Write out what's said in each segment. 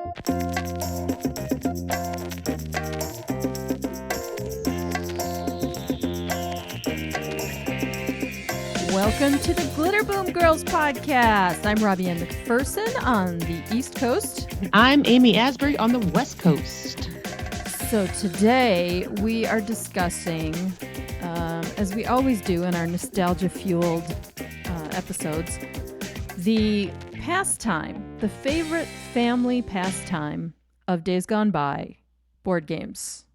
Welcome to the Glitter Boom Girls podcast. I'm Robbie-Ann McPherson on the East Coast. I'm Amy Asbury on the West Coast. So today we are discussing, as we always do in our nostalgia-fueled episodes, the pastime, the favorite family pastime of days gone by, board games.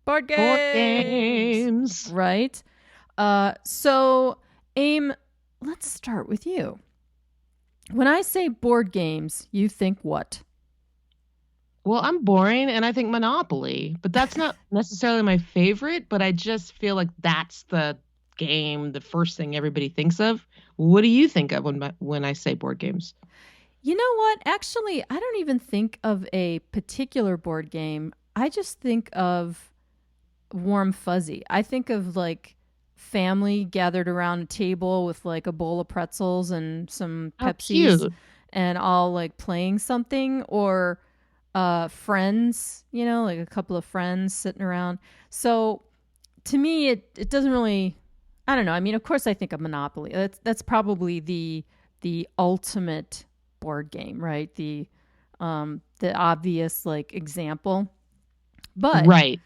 Board games! Right? So, Aim, let's start with you. When I say board games, you think what? Well, I'm boring and I think Monopoly, but that's not necessarily my favorite, but I just feel like that's the game, the first thing everybody thinks of. What do you think of when I say board games? You know what? Actually, I don't even think of a particular board game. I just think of warm fuzzy. I think of like family gathered around a table with like a bowl of pretzels and some Pepsis and all like playing something, or friends, you know, like a couple of friends sitting around. So to me, it doesn't really, I don't know. I mean, of course I think of Monopoly. That's probably the ultimate board game, right? The obvious like example. But right.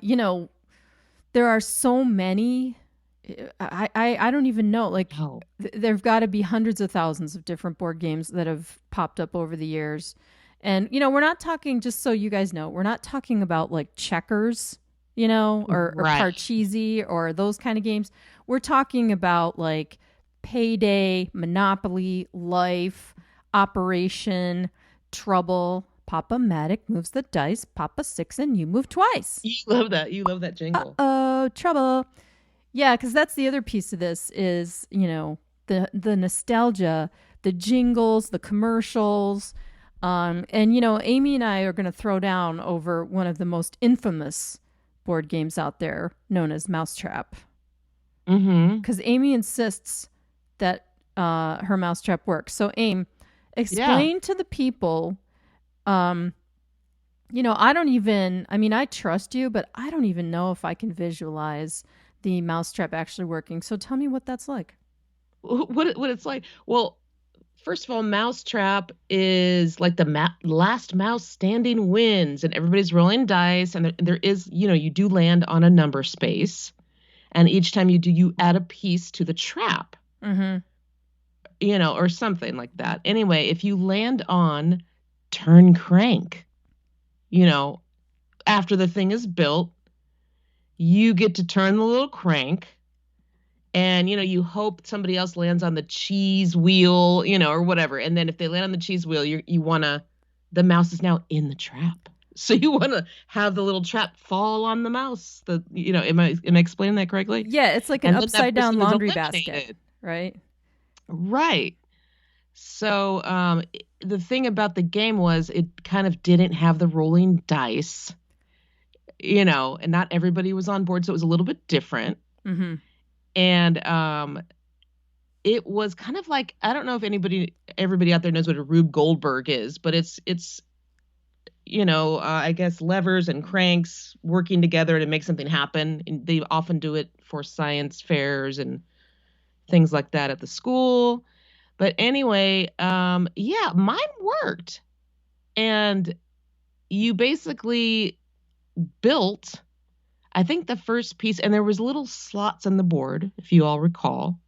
You know, there are so many. I don't even know. Like, there've got to be hundreds of thousands of different board games that have popped up over the years. And, you know, we're not talking, just so you guys know, we're not talking about like checkers, you know, or Parcheesi or those kind of games. We're talking about like Payday, Monopoly, Life, Operation, Trouble. Pop-o-matic moves the dice, pop a 6 and you move twice. You love that. You love that jingle. Uh-oh, trouble. Yeah, because that's the other piece of this is, you know, the nostalgia, the jingles, the commercials. And, you know, Amy and I are going to throw down over one of the most infamous board games out there known as Mousetrap. Because Amy insists that her Mousetrap works. So, Aim, explain to the people... you know, I trust you, but I don't even know if I can visualize the Mousetrap actually working. So tell me what that's like. What it's like? Well, first of all, Mousetrap is like the last mouse standing wins, and everybody's rolling dice, and there is, you know, you do land on a number space, and each time you do, you add a piece to the trap, you know, or something like that. Anyway, if you land on turn crank, you know, after the thing is built, you get to turn the little crank, and, you know, you hope somebody else lands on the cheese wheel, you know, or whatever. And then if they land on the cheese wheel, the mouse is now in the trap. So you want to have the little trap fall on the mouse. You know, am I explaining that correctly? Yeah, it's like an upside down laundry basket, right? Right. So the thing about the game was it kind of didn't have the rolling dice, you know, and not everybody was on board, so it was a little bit different. And it was kind of like, I don't know if everybody out there knows what a Rube Goldberg is, but it's you know, I guess levers and cranks working together to make something happen. And they often do it for science fairs and things like that at the school. But anyway, mine worked. And you basically built, I think, the first piece, and there was little slots on the board, if you all recall.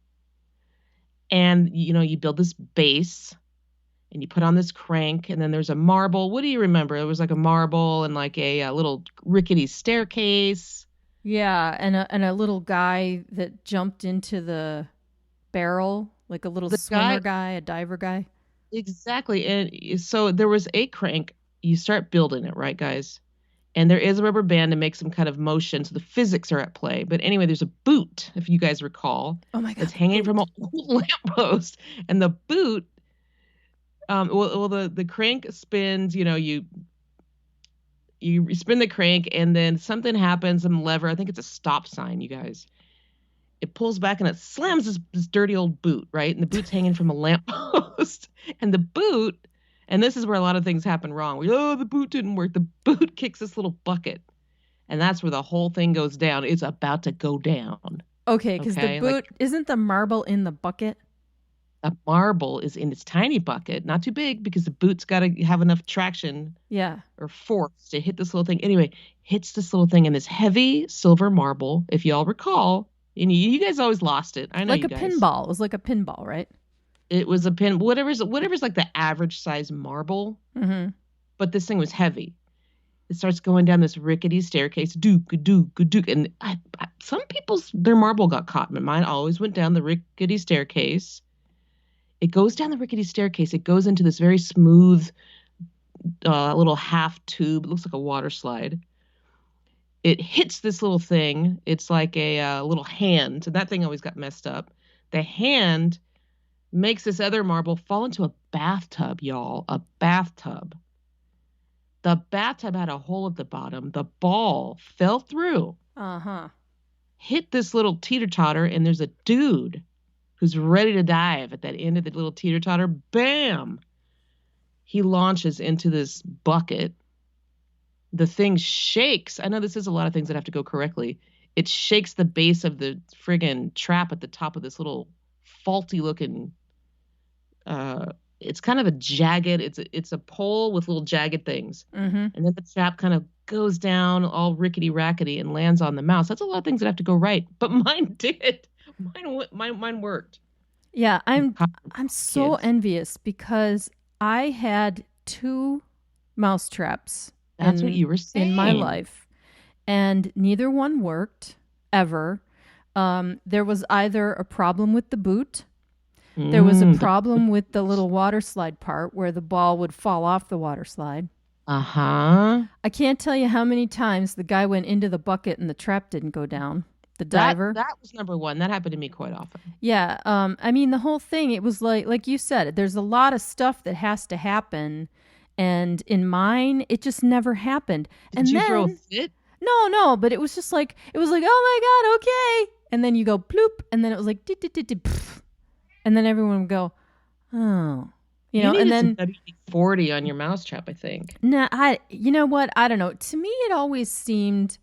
And, you know, you build this base, and you put on this crank, and then there's a marble. What do you remember? It was like a marble and like a little rickety staircase. Yeah, and a little guy that jumped into the barrel. Like a little swimmer guy, a diver guy. Exactly. And so there was a crank. You start building it, right, guys? And there is a rubber band to make some kind of motion. So the physics are at play. But anyway, there's a boot, if you guys recall. Oh, my God. It's hanging from a lamppost. And the boot, the crank spins, you know, you spin the crank, and then something happens, some lever. I think it's a stop sign, you guys. It pulls back and it slams this dirty old boot, right? And the boot's hanging from a lamppost. And the boot And this is where a lot of things happen wrong. The boot didn't work. The boot kicks this little bucket. And that's where the whole thing goes down. It's about to go down. Okay, because the Okay? Like boot, isn't the marble in the bucket? a marble is in its tiny bucket, not too big because the boot's got to have enough traction Yeah. or force to hit this little thing. Anyway, hits this little thing in this heavy silver marble, if y'all recall. And you guys always lost it. I know Like you a guys. pinball. It was like a pinball, right? It was a pin, whatever's like the average size marble, Mm-hmm. but this thing was heavy. It starts going down this rickety staircase, dook, dook, dook, and some people's their marble got caught, but mine always went down the rickety staircase. It goes down the rickety staircase. It goes into this very smooth little half tube. It looks like a water slide. It hits this little thing. It's like a little hand. And that thing always got messed up. The hand makes this other marble fall into a bathtub, y'all. A bathtub. The bathtub had a hole at the bottom. The ball fell through. Uh-huh. Hit this little teeter-totter, and there's a dude who's ready to dive at that end of the little teeter-totter. Bam! He launches into this bucket. The thing shakes. I know this is a lot of things that have to go correctly. It shakes the base of the friggin' trap at the top of this little faulty-looking it's kind of a jagged, it's a pole with little jagged things. Mm-hmm. And then the trap kind of goes down all rickety rackety and lands on the mouse. That's a lot of things that have to go right. But mine did. Mine worked. Yeah, I'm so Kids. envious because I had 2 mousetraps That's what you were saying. in my life, and neither one worked ever. There was either a problem with the boot. There was a problem with the little water slide part where the ball would fall off the water slide. Uh-huh. I can't tell you how many times the guy went into the bucket and the trap didn't go down. The diver. That was number one. That happened to me quite often. Yeah. I mean, the whole thing, it was like you said, there's a lot of stuff that has to happen. And in mine, it just never happened. Did you throw a fit? No, but it was just like, oh my God, okay. And then you go bloop, and then it was like, pff. And then everyone would go, oh, and then WD-40 on your mousetrap, I think. Nah, you know what? I don't know. To me, it always seemed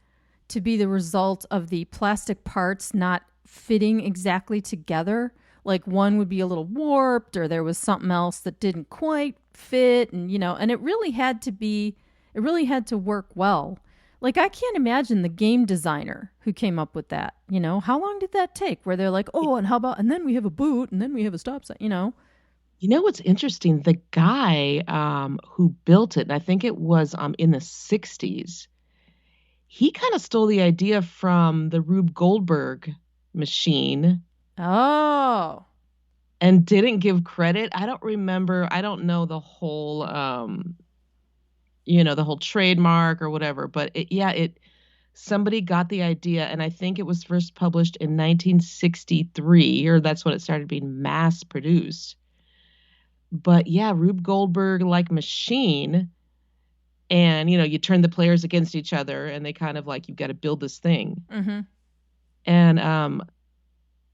to be the result of the plastic parts not fitting exactly together. Like one would be a little warped, or there was something else that didn't quite fit, and and it really had to work well. Like, I can't imagine the game designer who came up with that. How long did that take? Where they're like, oh, and how about, and then we have a boot, and then we have a stop sign, You know what's interesting? The guy who built it, and I think it was in the 60s, he kind of stole the idea from the Rube Goldberg machine. Oh. And didn't give credit. I don't remember. I don't know the whole the whole trademark or whatever, but somebody got the idea, and I think it was first published in 1963, or that's when it started being mass produced. But yeah, Rube Goldberg like machine, and you turn the players against each other, and they kind of like, you've got to build this thing. Mm-hmm. And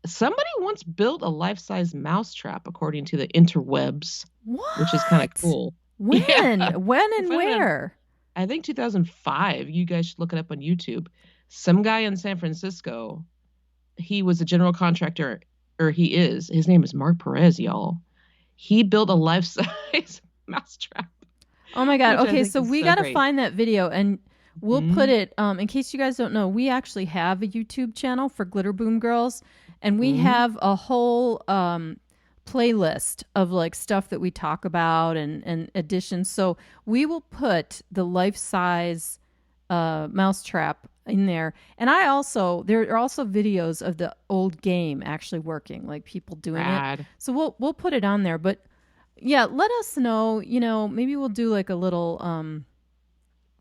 somebody once built a life-size mousetrap, according to the interwebs, which is kind of cool. When? Yeah. When and where? I think 2005. You guys should look it up on YouTube. Some guy in San Francisco, he was a general contractor, or he is. His name is Mark Perez, y'all. He built a life-size mousetrap. Oh my God. Okay, so we got to find that video, and we'll put it, in case you guys don't know, we actually have a YouTube channel for Glitter Boom Girls, and we have a whole playlist of like stuff that we talk about and additions. So we will put the life-size mousetrap in there. And there are also videos of the old game actually working, like people doing it. So we'll put it on there. But yeah, let us know, maybe we'll do like a little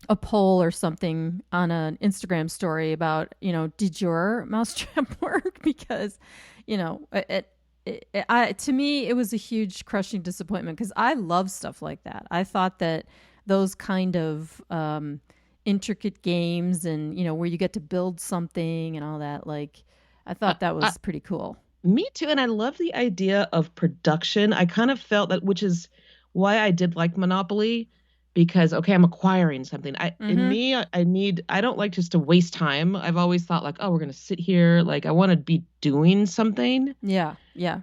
a poll or something on an Instagram story about, did your mousetrap work? Because, to me, it was a huge crushing disappointment because I love stuff like that. I thought that those kind of intricate games and, where you get to build something and all that, like, I thought that was pretty cool. Me too. And I love the idea of production. I kind of felt that, which is why I did like Monopoly, because okay, I'm acquiring something. Mm-hmm. I don't like just to waste time. I've always thought like, oh, we're gonna sit here, like I want to be doing something. Yeah. Yeah.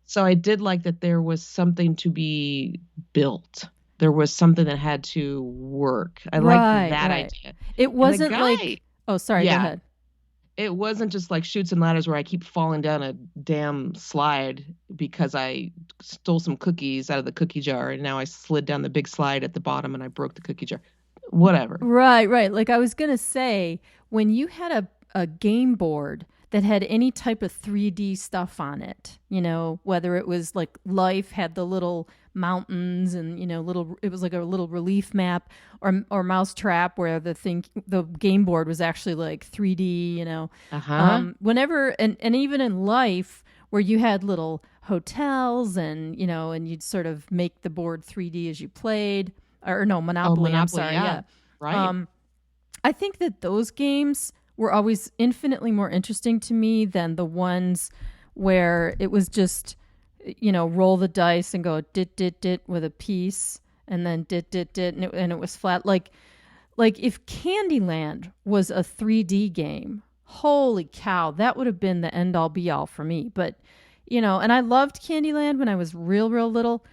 So I did like that there was something to be built. There was something that had to work. I liked Right. that Right. idea. It And the wasn't guy, like, oh, sorry, go yeah, ahead. it wasn't just like Chutes and Ladders where I keep falling down a damn slide because I stole some cookies out of the cookie jar and now I slid down the big slide at the bottom and I broke the cookie jar. Whatever. Right, right. Like I was going to say, when you had a game board that had any type of 3D stuff on it, whether it was like Life had the little mountains and, it was like a little relief map, or Mousetrap where the game board was actually like 3D, Uh-huh. whenever, and even in Life where you had little hotels and, and you'd sort of make the board 3D as you played, or no, Oh, Monopoly, I'm Monopoly, sorry. yeah. Yeah. Right. Um, I think that those games were always infinitely more interesting to me than the ones where it was just, roll the dice and go dit dit dit with a piece, and then dit dit dit, and it was flat. Like if Candyland was a 3D game, holy cow, that would have been the end all be all for me. But and I loved Candyland when I was real little.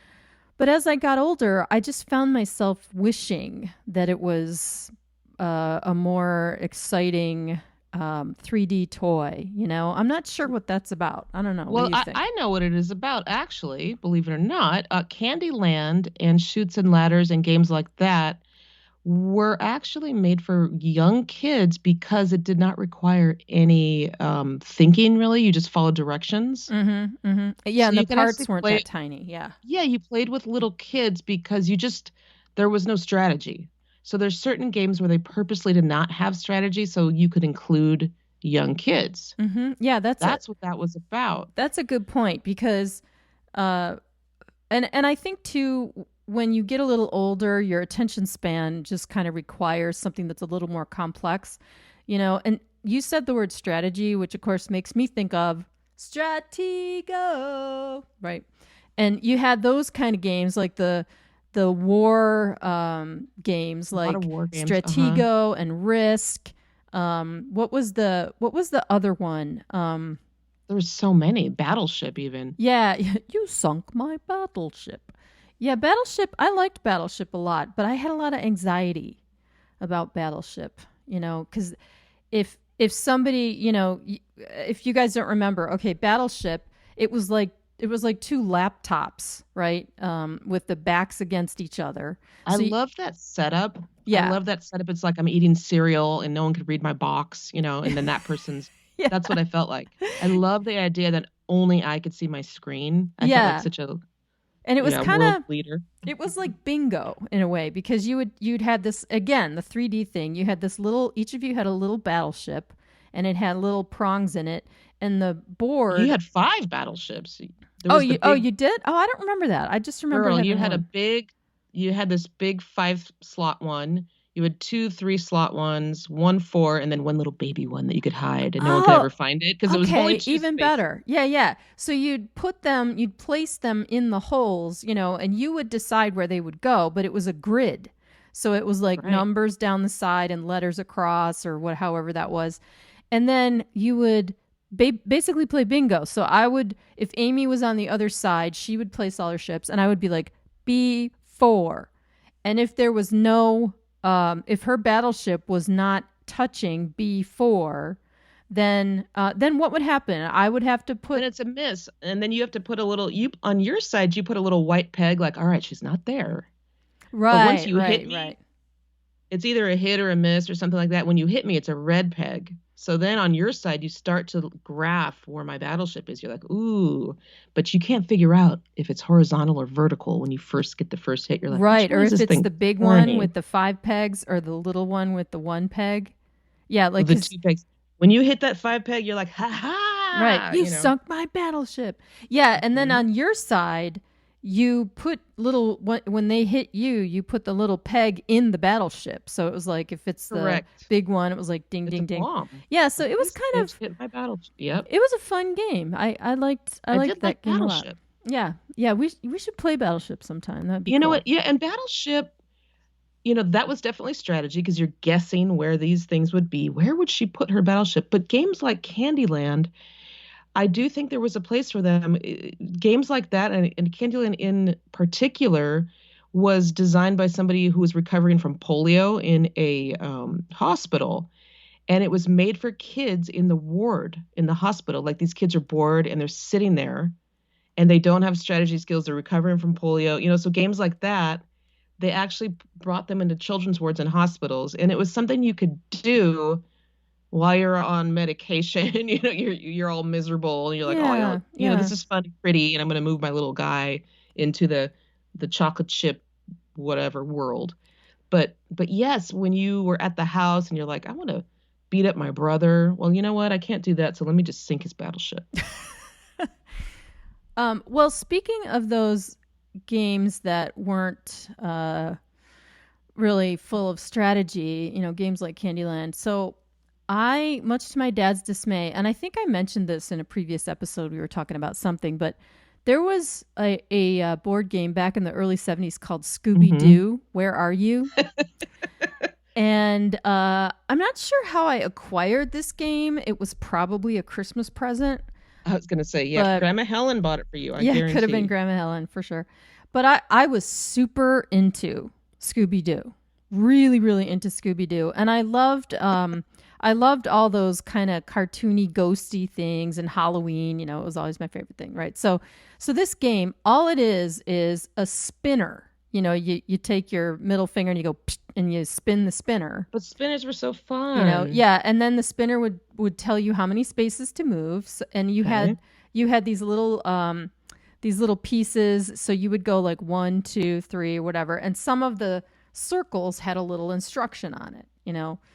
But as I got older, I just found myself wishing that it was a more exciting 3D toy. I'm not sure what that's about. I don't know. What do Well, you think? I know what it is about, actually, believe it or not. Candyland and Chutes and Ladders and games like that were actually made for young kids because it did not require any thinking, really. You just follow directions. Mm-hmm. Mm-hmm. Yeah, So and the you can actually parts weren't play, that tiny. Yeah. yeah, you played with little kids because there was no strategy. So there's certain games where they purposely did not have strategy so you could include young kids. Mm-hmm. Yeah, That's what that was about. that's a good point because uh, and I think too, when you get a little older, your attention span just kind of requires something that's a little more complex, and you said the word strategy, which of course makes me think of Stratego, right? And you had those kind of games like the war games A lot of like war games. Uh-huh. Stratego and Risk. What was the other one? There's so many. Battleship, even. Yeah, you sunk my battleship. Yeah, Battleship, I liked Battleship a lot, but I had a lot of anxiety about Battleship, cuz if somebody, if you guys don't remember, okay, Battleship, it was like two laptops, right? With the backs against each other. I So love that setup. I yeah. love that setup. It's like I'm eating cereal and no one could read my box, and then Yeah. that's what I felt like. I love the idea that only I could see my screen. I felt like Yeah. such a, And it was kind world of leader. it was like bingo in a way because you'd had this again, the 3D thing. You had this little each of you had a little battleship and it had little prongs in it and the You board. had 5 battleships. There Oh, was the you big did? Oh, I don't remember that. I just remember girl. having one. You had this big 5 slot one. You had 2 3 slot ones, one 4, and then one little baby one that you could hide and no one could Oh, ever find it because it was only okay, two even spaces. better. Yeah, yeah. So you'd place them in the holes, and you would decide where they would go, but it was a grid. So it was like Right. numbers down the side and letters across or however that was. And then you would basically play bingo. So if Amy was on the other side, she would place all her ships and I would be like B4. And if there was if her battleship was not touching B4, then what would happen? I would have to Then put it's a miss. And then you have to put a little you on your side, you put a little white peg like, all right, she's not there. But once right, you hit right, me, right. it's either a hit or a miss or something like that. When you hit me, it's a red peg. So then on your side, you start to graph where my battleship is. You're like, ooh, but you can't figure out if it's horizontal or vertical when you first get the first hit. You're like, which Right, way or is if this it's thing the big one turning? with the 5 pegs or the little one with the 1 peg. Yeah, like With the cuz 2 pegs. When you hit that 5 peg, you're like, ha right, ha, you sunk my battleship. Yeah, and then Mhm. on your side, you put when they hit you, you put the little peg in the battleship. So it was like if it's the Correct. big one, it was like ding It's a ding ding. bomb. Yeah, so it was This kind bitch of hit my battleship. Yep. it was a fun game. I liked I did that like game a lot. Battleship. Yeah. Yeah, we should play Battleship sometime. That'd be You know cool. what? Yeah, and Battleship, that was definitely strategy because you're guessing where these things would be. Where would she put her battleship? But games like Candyland, I do think there was a place for them. Games like that, and Candyland in particular, was designed by somebody who was recovering from polio in a hospital. And it was made for kids in the ward in the hospital. Like these kids are bored and they're sitting there and they don't have strategy skills. They're recovering from polio. So games like that, they actually brought them into children's wards and hospitals. And it was something you could do while you're on medication. You're all miserable and you're like, oh yeah, Yeah. Yeah. this is fun and pretty, and I'm gonna move my little guy into the chocolate chip whatever world. But yes, when you were at the house and you're like, I want to beat up my brother. Well, you know what? I can't do that, so let me just sink his battleship. Well, speaking of those games that weren't really full of strategy, games like Candyland. So much to my dad's dismay, and I think I mentioned this in a previous episode, we were talking about something, but there was a board game back in the early 70s called Scooby Doo. Where Are You? And I'm not sure how I acquired this game. It was probably a Christmas present. I was going to say, yeah, Grandma Helen bought it for you. I guarantee. It could have been Grandma Helen for sure. But I was super into Scooby Doo, really, really into Scooby Doo, and I loved all those kind of cartoony, ghosty things, and Halloween. It was always my favorite thing, right? So this game, all it is a spinner. You take your middle finger and you go and you spin the spinner. But spinners were so fun. Yeah, and then the spinner would tell you how many spaces to move, and you had these little pieces, so you would go like 1, 2, 3, or whatever, and some of the circles had a little instruction on it.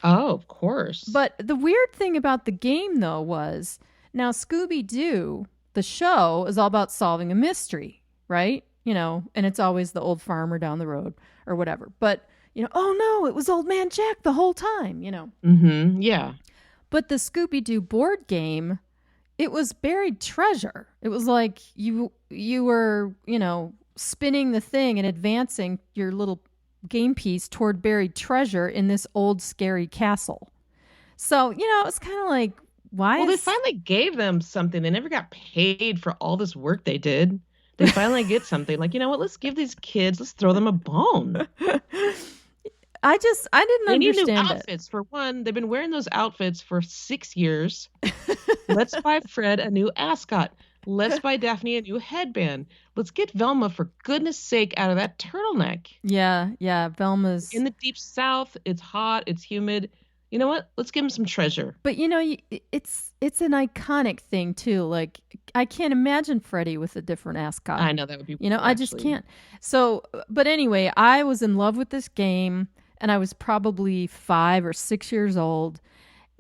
Oh, of course. But the weird thing about the game, though, was now Scooby-Doo, the show, is all about solving a mystery, right? And it's always the old farmer down the road or whatever. But, oh no, it was Old Man Jack the whole time, Mm-hmm. Yeah. But the Scooby-Doo board game, it was buried treasure. It was like you were, spinning the thing and advancing your little game piece toward buried treasure in this old scary castle. So, it's kind of like, why? Well, they finally gave them something. They never got paid for all this work they did. They finally get something like, let's give these kids, let's throw them a bone. I didn't understand it. They need new outfits. For one, they've been wearing those outfits for 6 years. Let's buy Fred a new ascot. Let's buy Daphne a new headband. Let's get Velma, for goodness sake, out of that turtleneck. Yeah. Velma's in the deep south. It's hot. It's humid. You know what? Let's give him some treasure. But it's an iconic thing too. Like I can't imagine Freddy with a different ascot. I know that would be. I just can't. So, but anyway, I was in love with this game, and I was probably 5 or 6 years old,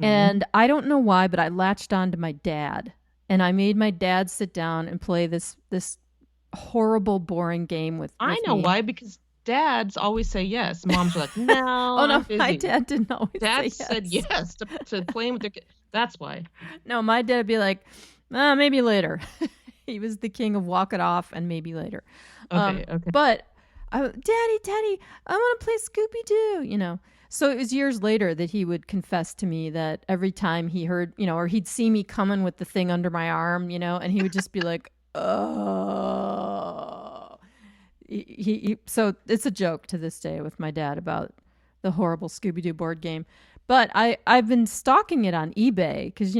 and I don't know why, but I latched on to my dad, and I made my dad sit down and play this horrible, boring game with I know me. Why, because dads always say yes. Moms are like, no. Oh no, my dad didn't always say yes. Dad said yes to playing with their kids. That's why. No, my dad would be like, maybe later. He was the king of walk it off and maybe later. Okay. But Daddy, I want to play Scooby-Doo, So it was years later that he would confess to me that every time he heard, or he'd see me coming with the thing under my arm, and he would just be like, oh. So it's a joke to this day with my dad about the horrible Scooby-Doo board game. But I've been stalking it on eBay because,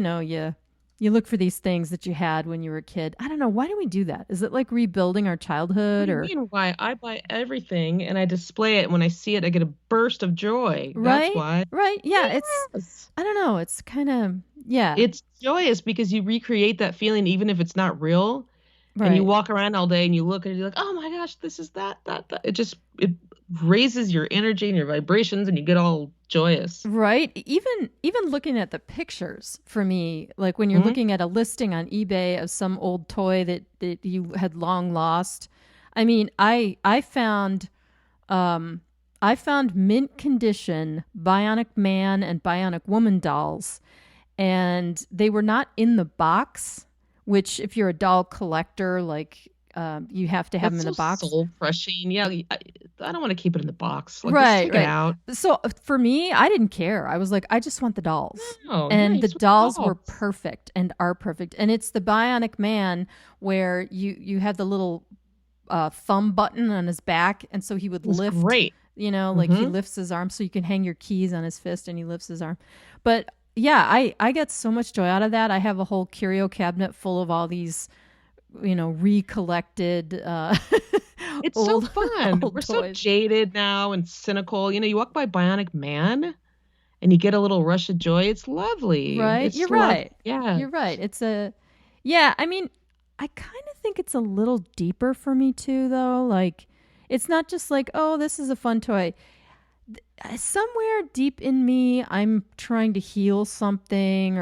you look for these things that you had when you were a kid. I don't know. Why do we do that? Is it like rebuilding our childhood? What do you mean why? I buy everything and I display it. And when I see it, I get a burst of joy. Right? That's why. Right. Yeah. Yes. I don't know. It's kind of, yeah. It's joyous because you recreate that feeling even if it's not real. Right. And you walk around all day and you look and you're like, oh my gosh, this is that. It raises your energy and your vibrations and you get all joyous. Right. Even looking at the pictures for me, like when you're looking at a listing on eBay of some old toy that you had long lost. I mean, I found mint condition Bionic Man and Bionic Woman dolls, and they were not in the box, which if you're a doll collector, like you have to have them That's in so the box. soul crushing. Yeah, I don't want to keep it in the box. Like, just Right, take it right. out. So for me, I didn't care. I was like, I just want the dolls. Oh, yeah, And you the sweet dolls were dolls. perfect and are perfect. And it's the Bionic Man where you have the little thumb button on his back, and so he would It was lift, great. like he Mm-hmm. lifts his arm so you can hang your keys on his fist and he lifts his arm. But yeah, I get so much joy out of that. I have a whole curio cabinet full of all these, recollected It's so old fun. old We're so toys. jaded now and cynical. You walk by Bionic Man and you get a little rush of joy. It's lovely. Right? You're It's love. right. Yeah. You're right. Yeah, I mean, I kind of think it's a little deeper for me too, though. Like, it's not just like, oh, this is a fun toy. Somewhere deep in me, I'm trying to heal something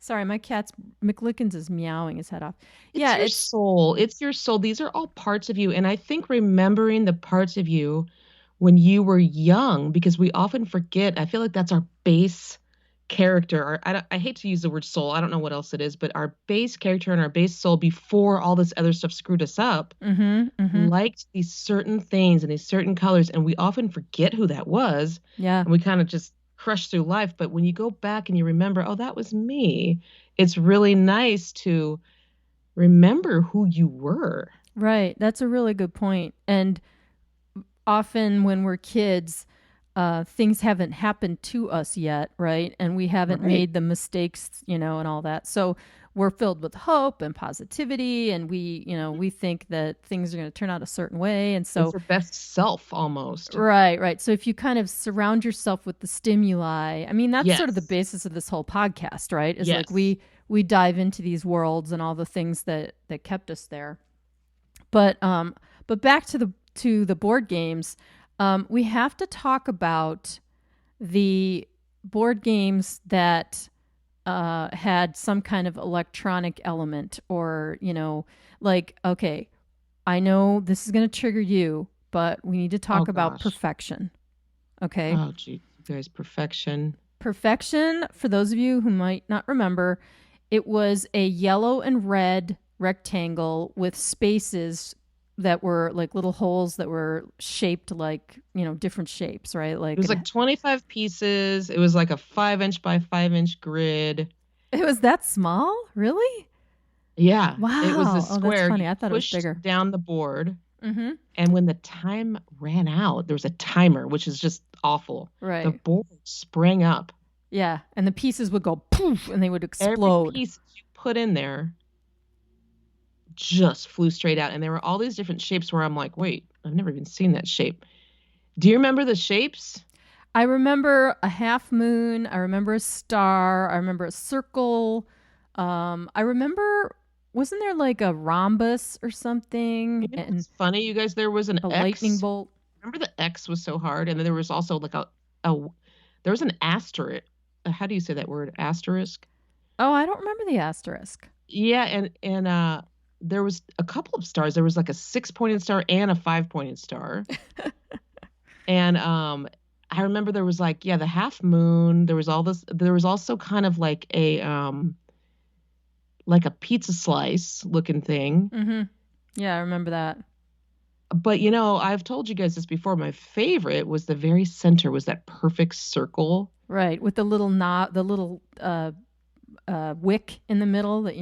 sorry, my cat's McLickens is meowing his head off. It's Yeah, your soul. It's your soul. These are all parts of you. And I think remembering the parts of you when you were young, because we often forget, I feel like that's our base character. I hate to use the word soul. I don't know what else it is, but our base character and our base soul before all this other stuff screwed us up mm-hmm. liked these certain things and these certain colors. And we often forget who that was. Yeah. And we kind of just crush through life. But when you go back and you remember, oh, that was me, it's really nice to remember who you were. Right. That's a really good point. And often when we're kids, things haven't happened to us yet, right? And we haven't Right. made the mistakes, and all that. So we're filled with hope and positivity, and we think that things are going to turn out a certain way. And It's so, your best self almost. right, right. So if you kind of surround yourself with the stimuli, I mean, that's sort of the Yes. basis of this whole podcast, right? Is like Yes. we dive into these worlds and all the things that kept us there. But back to the board games, we have to talk about the board games that had some kind of electronic element, or like, okay, I know this is going to trigger you, but we need to Oh talk about gosh. Perfection. Okay, Oh gee, you guys, perfection. Perfection. For those of you who might not remember, it was a yellow and red rectangle with spaces that were like little holes that were shaped like, different shapes, right? It was like 25 pieces. It was like a 5-inch by 5-inch grid. it was that small? Really? Yeah. It was a Wow. Oh, that's square. funny. You I thought it was pushed bigger. down the board. Mm-hmm. And when the time ran out, there was a timer, which is just awful. The Right. board sprang up. Yeah. And the pieces would go poof and they would Every explode. piece you put in there just flew straight out. And there were all these different shapes where I'm like, wait, I've never even seen that shape. Do you remember the shapes? I remember a half moon. I remember a star. I remember a circle. I remember, wasn't there like a rhombus or something? You know And what's funny, you guys? There was an a lightning X. bolt. Remember the X was so hard, and then there was also like a there was an asterisk. How do you say that word? Asterisk. Oh, I don't remember the asterisk. Yeah, and there was a couple of stars. There was like a 6-pointed star and a 5-pointed star. And I remember there was like, yeah, the half moon. There was all this. There was also kind of like a pizza slice looking thing. Mm-hmm. Yeah, I remember that. But I've told you guys this before. My favorite was the very center, was that perfect circle. Right, with the little knot, the little wick in the middle that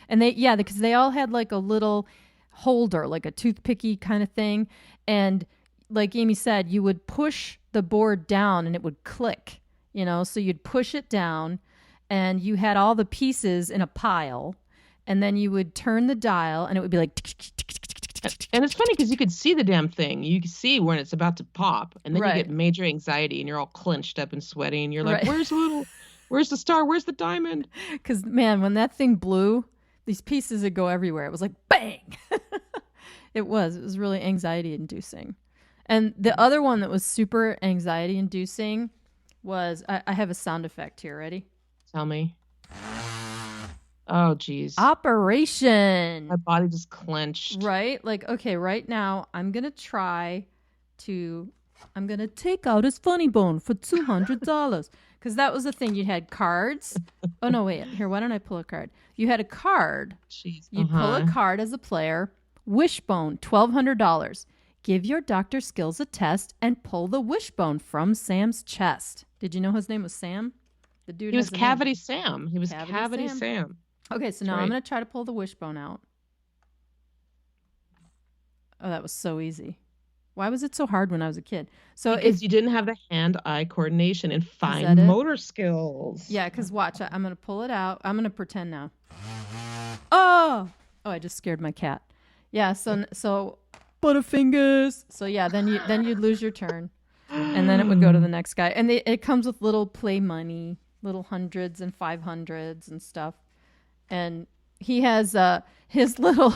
and because they all had like a little holder, like a toothpicky kind of thing, and like Amy said, you would push the board down and it would click, so you'd push it down, and you had all the pieces in a pile, and then you would turn the dial, and it would be like. And it's funny because you could see the damn thing. You can see when it's about to pop, and then Right. you get major anxiety, and you're all clenched up and sweaty, and you're like, Right. where's the star? Where's the diamond? Because, man, when that thing blew, these pieces would go everywhere. It was like, bang! It was really anxiety inducing. And the other one that was super anxiety inducing was, I have a sound effect here. Ready? Tell me. Oh, geez. Operation. My body just clenched. Right? Like, okay, right now, I'm going to try to I'm going to take out his funny bone for $200. Because that was the thing. You had cards. Oh, no, wait. Here, why don't I pull a card? You had a card. Jeez. You'd pull a card as a player. Wishbone, $1,200. Give your doctor skills a test and pull the wishbone from Sam's chest. Did you know his name was Sam? The dude. He was Cavity Sam. He was Cavity Sam. Okay, so now I'm going to try to pull the wishbone out. Oh, that was so easy. Why was it so hard when I was a kid? So because you didn't have the hand-eye coordination and fine motor skills. Yeah, because watch, I'm going to pull it out. I'm going to pretend now. Oh, I just scared my cat. Yeah, so Butterfingers. So yeah, then you'd lose your turn, and then it would go to the next guy. And it comes with little play money, little hundreds and 500s and stuff. And he has his little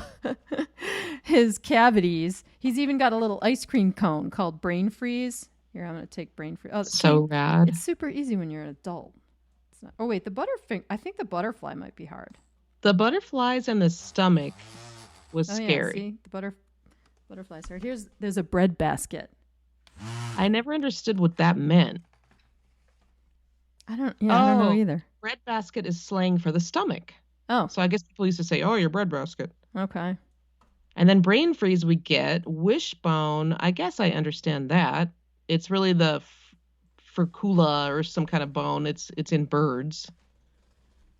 his cavities. He's even got a little ice cream cone called Brain Freeze. Here, I'm going to take Brain Freeze. Oh, so rad. It's super easy when you're an adult. It's not, oh, wait, I think the butterfly might be hard. The butterflies in the stomach was scary. Yeah, see? The butterflies hard. There's a bread basket. I never understood what that meant. I don't know either. Bread basket is slang for the stomach. Oh. So I guess people used to say, oh, your bread basket. Okay. And then brain freeze we get. Wishbone, I guess I understand that. It's really the furcula or some kind of bone. It's in birds. I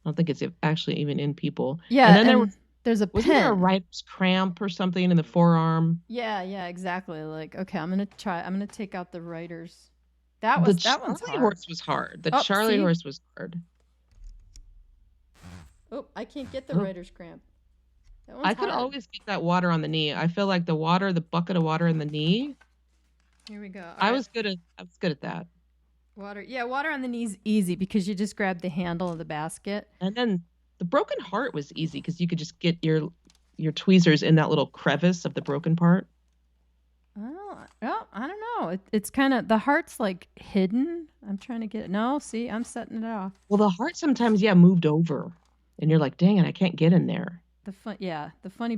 don't think it's actually even in people. Yeah, and then there's a pen. Wasn't there a writer's cramp or something in the forearm? Yeah, exactly. Like, okay, I'm gonna take out the writer's. That one's hard. The Charlie horse was hard. The Charlie horse was hard. Oh, I can't get the writer's cramp. I could always get that water on the knee. I feel like the bucket of water in the knee. Here we go. I was good at that. Water on the knee's easy because you just grab the handle of the basket. And then the broken heart was easy because you could just get your tweezers in that little crevice of the broken part. Oh, I don't know. It's kind of, the heart's like hidden. I'm trying to get it. No, see, I'm setting it off. Well, the heart sometimes, moved over. And you're like, dang it, I can't get in there. The funny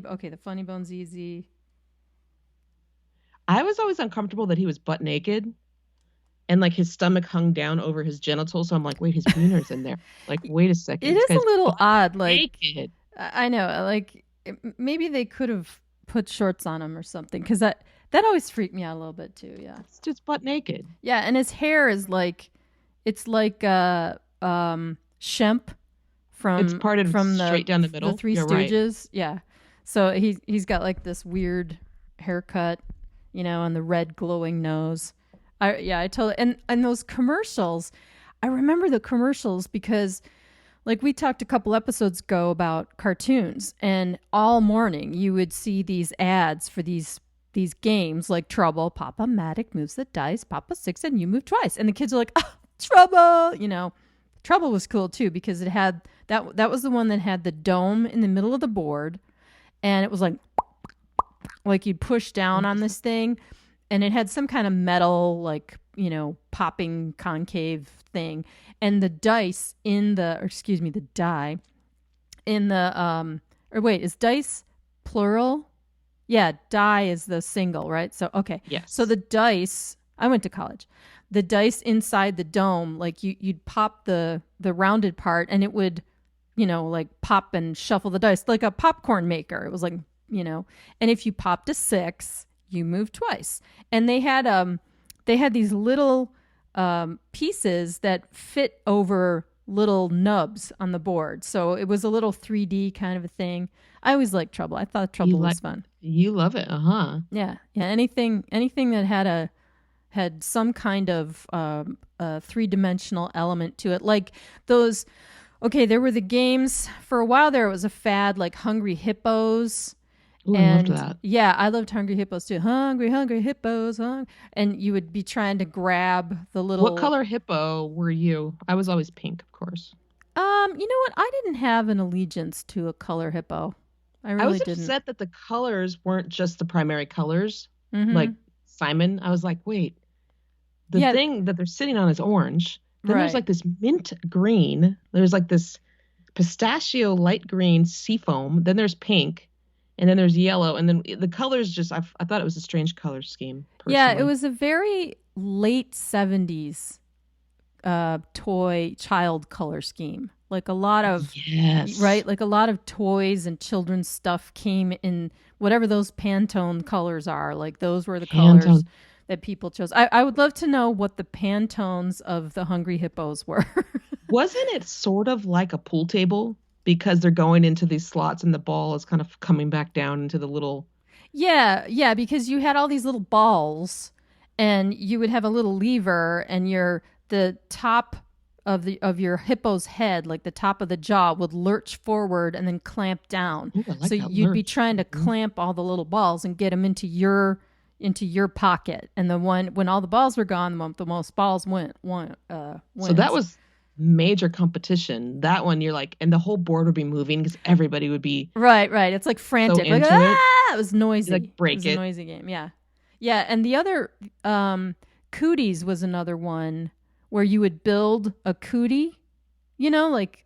bone's easy. I was always uncomfortable that he was butt naked and like his stomach hung down over his genitals. So I'm like, wait, his wiener's in there. Like, wait a second. It is a little odd. Like, naked. I know, like maybe they could have put shorts on him or something. Cause that always freaked me out a little bit too. Yeah. It's just butt naked. Yeah. And his hair is like, it's like, Shemp. It's parted from straight down the middle. The Three Stooges. Right. Yeah. So he's got like this weird haircut, and the red glowing nose. I totally, and those commercials, I remember the commercials because like we talked a couple episodes ago about cartoons, and all morning you would see these ads for these games like Trouble, Pop-o-matic moves the dice, Pop a 6 and you move twice. And the kids are like, oh, Trouble, Trouble was cool too because it had that was the one that had the dome in the middle of the board, and it was like you'd push down on this thing, and it had some kind of metal popping concave thing, and the dice the die in the is dice plural? Yeah, die is the single, right? So okay. Yes. So the dice, I went to college. The dice inside the dome, like you'd pop the rounded part and it would, pop and shuffle the dice like a popcorn maker. It was like, and if you popped a 6, you moved twice. And they had these little pieces that fit over little nubs on the board. So it was a little 3D kind of a thing. I always liked Trouble. I thought Trouble was fun. You love it, Yeah. Anything that had some kind of three-dimensional element to it. Like those, there were the games. For a while there, it was a fad, like Hungry Hippos. Ooh, I loved that. Yeah, I loved Hungry Hippos too. Hungry Hippos. And you would be trying to grab the little... What color hippo were you? I was always pink, of course. You know what? I didn't have an allegiance to a color hippo. I really didn't. I was upset that the colors weren't just the primary colors. Mm-hmm. Like Simon, I was like, wait. The thing that they're sitting on is orange. Then there's like this mint green. There's like this pistachio light green seafoam. Then there's pink. and then there's yellow, and then the colors just I thought it was a strange color scheme personally. Yeah, it was a very late 70s toy child color scheme. Like a lot of right, like a lot of toys and children's stuff came in whatever those Pantone colors are. Like those were the colors that people chose. I would love to know what the Pantones of the Hungry Hippos were. Wasn't it sort of like a pool table because they're going into these slots and the ball is kind of coming back down into the little... Yeah, because you had all these little balls and you would have a little lever and the top of your hippo's head, like the top of the jaw, would lurch forward and then clamp down. Ooh, I like so that you'd lurch. be trying to clamp all the little balls and get them into your pocket. And when all the balls were gone, the most balls wins. So that was major competition. That one you're like, and the whole board would be moving because everybody would be right. It's like frantic. so like into it was noisy. like break it was a noisy game. Yeah. And the other Cooties was another one where you would build a cootie, like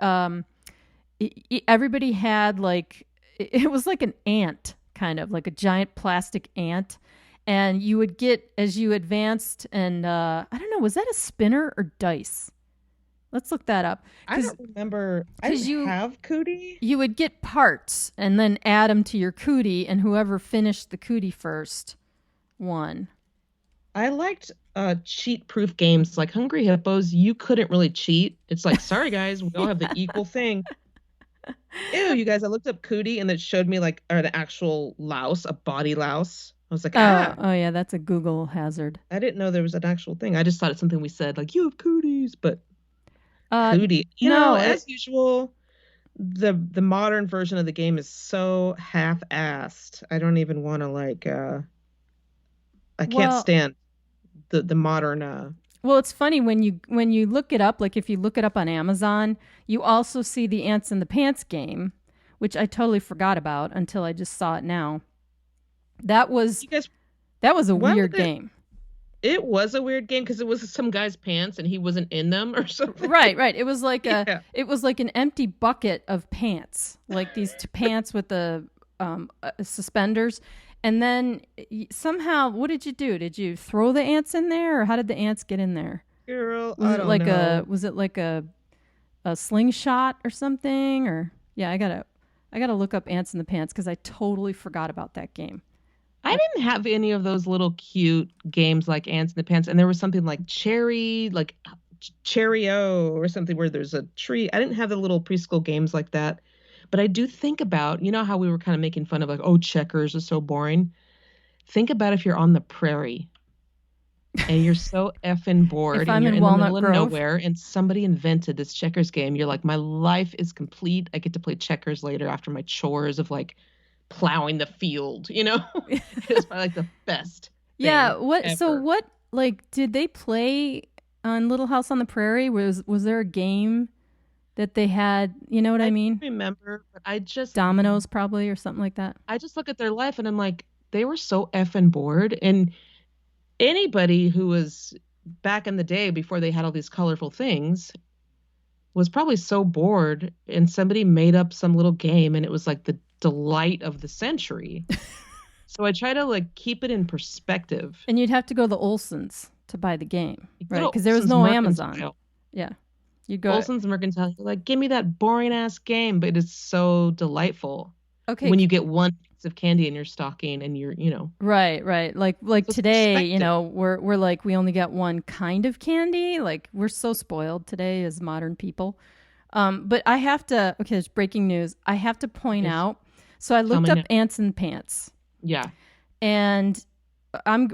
everybody had like, it was like an ant, kind of like a giant plastic ant. And you would get, as you advanced, and I don't know, was that a spinner or dice? Let's look that up. I don't remember. I didn't have Cootie. You would get parts and then add them to your cootie, and whoever finished the cootie first won. I liked cheat-proof games like Hungry Hippos. You couldn't really cheat. It's like, sorry guys, we all have the equal thing. Ew, you guys! I looked up Cootie and it showed me like an actual louse, a body louse. I was like, oh yeah, that's a Google hazard. I didn't know there was an actual thing. I just thought it's something we said, like you have cooties, but Cootie. As usual, the modern version of the game is so half-assed. I don't even want to I can't stand the modern. Well, it's funny when you look it up. Like if you look it up on Amazon, you also see the Ants in the Pants game, which I totally forgot about until I just saw it now. That was a weird game. It was a weird game because it was some guy's pants and he wasn't in them or something. Right. It was like it was like an empty bucket of pants, like these pants with the suspenders. And then somehow, what did you do? Did you throw the ants in there, or how did the ants get in there? Girl, I don't know. Was it like a slingshot or something? Or yeah, I gotta look up Ants in the Pants because I totally forgot about that game. I didn't have any of those little cute games like Ants in the Pants, and there was something like Cherry-O or something where there's a tree. I didn't have the little preschool games like that. But I do think about, how we were kind of making fun of like, oh, checkers is so boring. Think about if you're on the prairie and you're so effing bored and you're in the middle of nowhere and somebody invented this checkers game. You're like, my life is complete. I get to play checkers later after my chores of like plowing the field, It's probably like the best. Yeah. Ever. So what, like, did they play on Little House on the Prairie? Was there a game that they had, you know what I mean? I remember, but I just... Dominoes probably or something like that. I just look at their life and I'm like, they were so effing bored. And anybody who was back in the day before they had all these colorful things was probably so bored, and somebody made up some little game and it was like the delight of the century. So I try to like keep it in perspective. And you'd have to go to the Olsons to buy the game, right? Because there was no Amazon. Yeah. You go Olson's Mercantile. You're like, give me that boring ass game, but it's so delightful. Okay. When you get one piece of candy in your stocking, and you're, Right. Like so today, we're like we only got one kind of candy. Like we're so spoiled today as modern people. But I have to. Okay, there's breaking news. I have to point out. So I looked up Ants in Pants. Yeah. And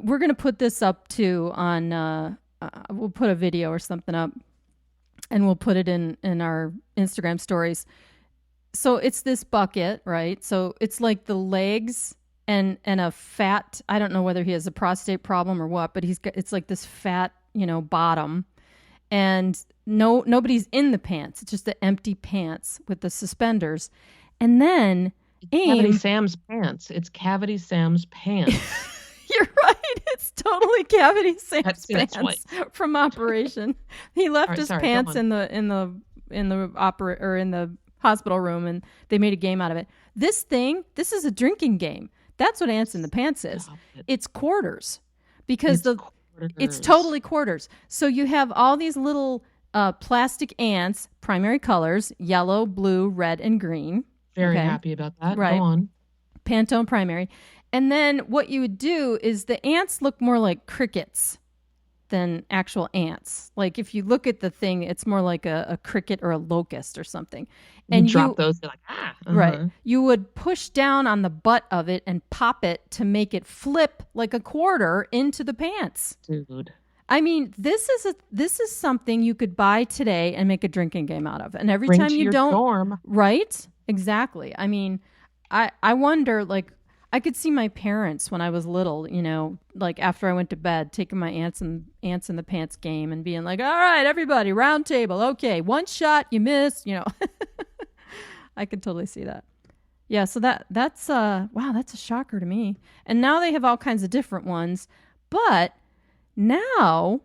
we're gonna put this up too on. We'll put a video or something up. And we'll put it in our Instagram stories. So it's this bucket, right? So it's like the legs and a fat, I don't know whether he has a prostate problem or what, but it's like this fat, bottom. And nobody's in the pants. It's just the empty pants with the suspenders. And then Cavity Sam's pants. It's Cavity Sam's pants. You're right. It's totally Cavity Sam's pants from Operation. He left his pants in the hospital room, and they made a game out of it. This is a drinking game. That's what Ants in the Pants is. It's quarters, because it's totally quarters. So you have all these little plastic ants, primary colors, yellow, blue, red, and green. Very happy about that. Right. Go on. Pantone primary. And then what you would do is the ants look more like crickets than actual ants. Like if you look at the thing, it's more like a cricket or a locust or something. And you drop those, you're like, ah. Uh-huh. Right. You would push down on the butt of it and pop it to make it flip like a quarter into the pants. Dude. I mean, this is something you could buy today and make a drinking game out of. And every Bring time to you your don't dorm. Right? Exactly. I mean, I wonder, like, I could see my parents when I was little, you know, like after I went to bed, taking my ants in the pants game and being like, all right, everybody, round table. Okay, one shot, you missed, you know. I could totally see that. Yeah, so that's wow, that's a shocker to me. And now they have all kinds of different ones, but now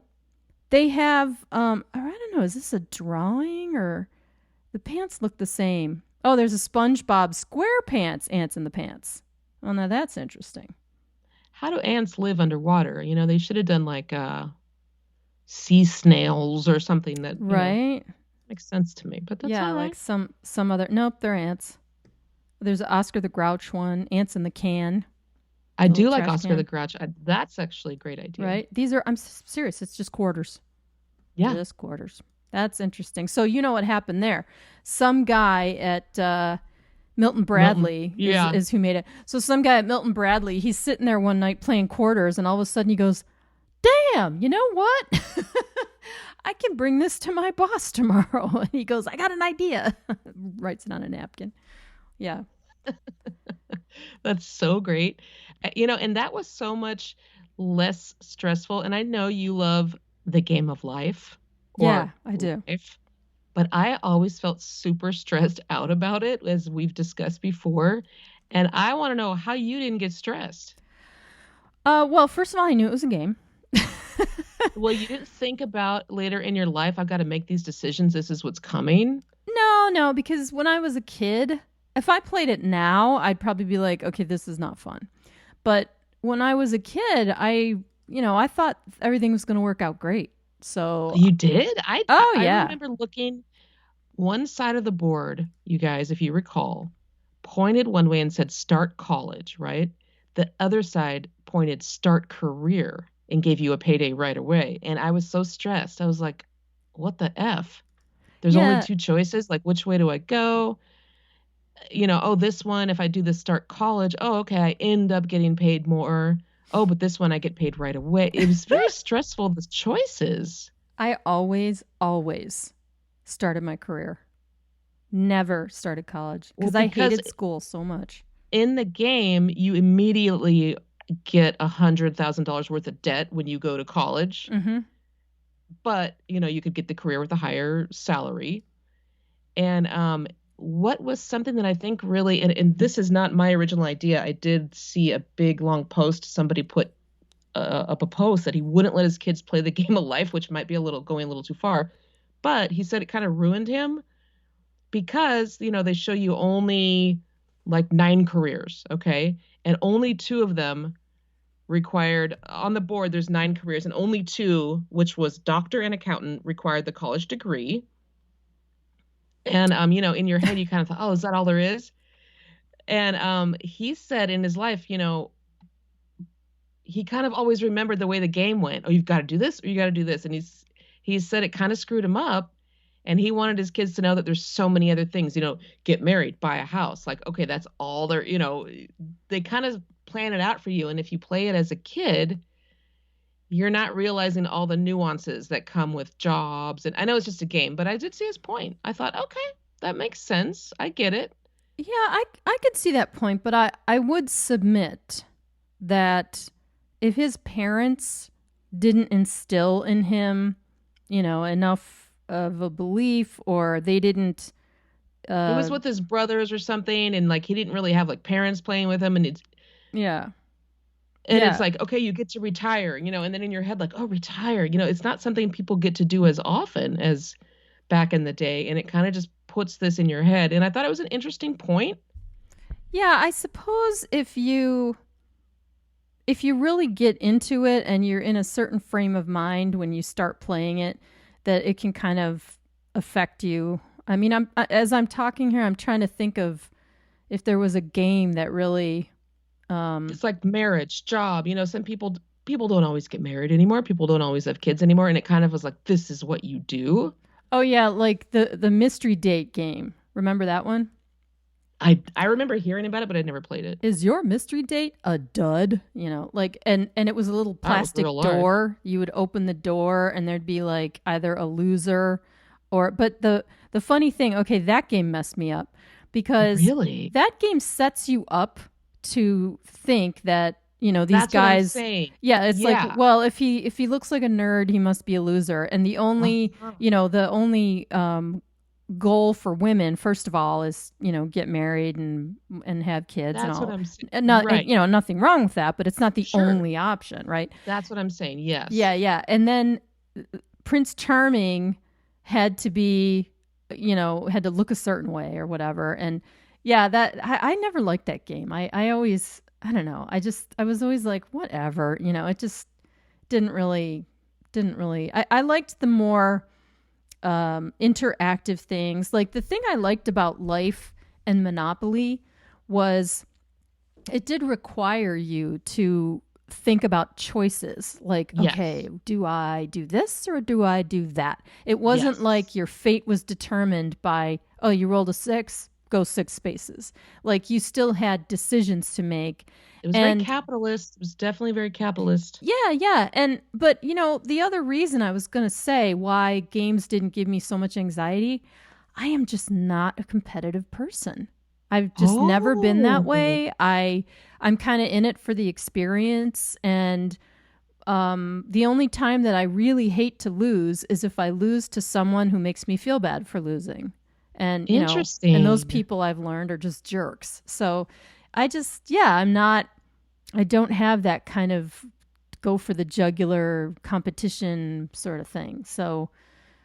they have I don't know, is this a drawing, or the pants look the same? Oh, there's a SpongeBob SquarePants Ants in the Pants. Oh, now that's interesting. How do ants live underwater? You know, they should have done like sea snails or something that right makes sense to me. But that's all right. Like some other. Nope, they're ants. There's an Oscar the Grouch one. Ants in the Can. I do like Oscar the Grouch. That's actually a great idea. Right? These are. I'm serious. It's just quarters. Yeah, just quarters. That's interesting. So you know what happened there? Some guy at Milton Bradley is who made it. So some guy at Milton Bradley, he's sitting there one night playing quarters, and all of a sudden he goes, damn, you know what? I can bring this to my boss tomorrow. And he goes, I got an idea. Writes it on a napkin. Yeah. That's so great. You know, and that was so much less stressful. And I know you love the game of life. Yeah, I do. But I always felt super stressed out about it, as we've discussed before. And I want to know how you didn't get stressed. Well, first of all, I knew it was a game. Well, you didn't think about later in your life, I've got to make these decisions. This is what's coming. No, because when I was a kid, if I played it now, I'd probably be like, okay, this is not fun. But when I was a kid, I thought everything was going to work out great. So you did? I remember looking one side of the board, you guys, if you recall, pointed one way and said start college, right? The other side pointed start career and gave you a payday right away. And I was so stressed. I was like, what the F? There's only two choices. Like, which way do I go? You know, this one, if I do this start college, okay, I end up getting paid more. Oh, but this one I get paid right away. It was very stressful, the choices. I always started my career. Never started college because I hated school so much. In the game, you immediately get $100,000 worth of debt when you go to college. Mm-hmm. But, you could get the career with a higher salary. And what was something that I think really, and this is not my original idea. I did see a big, long post. Somebody put up a post that he wouldn't let his kids play the game of life, which might be going a little too far. But he said it kind of ruined him because, they show you only like 9 careers, okay? And only 2 of them required, on the board, there's 9 careers, and only 2, which was doctor and accountant, required the college degree. And, in your head, you kind of thought, oh, is that all there is? And he said in his life, he kind of always remembered the way the game went. Oh, you've got to do this or you got to do this. And he said it kind of screwed him up. And he wanted his kids to know that there's so many other things, get married, buy a house. Like, okay, that's all there, they kind of plan it out for you. And if you play it as a kid, you're not realizing all the nuances that come with jobs. And I know it's just a game, but I did see his point. I thought, okay, that makes sense. I get it. Yeah, I could see that point, but I would submit that if his parents didn't instill in him, enough of a belief, or they didn't it was with his brothers or something, and like he didn't really have like parents playing with him, and it's it's like, okay, you get to retire, and then in your head, like, oh, retire, it's not something people get to do as often as back in the day, and it kind of just puts this in your head. And I thought it was an interesting point. Yeah, I suppose if you really get into it and you're in a certain frame of mind when you start playing it, that it can kind of affect you. I mean, as I'm talking here, I'm trying to think of if there was a game that really It's like marriage, job. Some people don't always get married anymore. People don't always have kids anymore. And it kind of was like, this is what you do. Oh yeah, like the mystery date game. Remember that one? I remember hearing about it, but I'd never played it. Is your mystery date a dud? Like and it was a little plastic door. You would open the door and there'd be like either a loser but the funny thing, okay, that game messed me up because really? That game sets you up to think that these That's guys. What I'm saying. Yeah, it's like, well, if he looks like a nerd, he must be a loser. And the only the only goal for women, first of all, is get married and have kids. That's and all. What I'm saying. And not, right. Nothing wrong with that, but it's not the only option, right? That's what I'm saying. Yes. Yeah. And then Prince Charming had to be, had to look a certain way or whatever. And yeah, that I never liked that game. I always, I don't know. I was always like, whatever, it just didn't really, I liked the more interactive things. Like the thing I liked about Life and Monopoly was it did require you to think about choices. Like, okay, do I do this or do I do that? It wasn't like your fate was determined by, oh, you rolled a 6, go 6 spaces. Like you still had decisions to make. It was very capitalist. It was definitely very capitalist. Yeah. But the other reason I was going to say why games didn't give me so much anxiety, I am just not a competitive person. I've just never been that way. I'm kind of in it for the experience. And the only time that I really hate to lose is if I lose to someone who makes me feel bad for losing. And, interesting. And those people I've learned are just jerks. So I just, I don't have that kind of go for the jugular competition sort of thing. So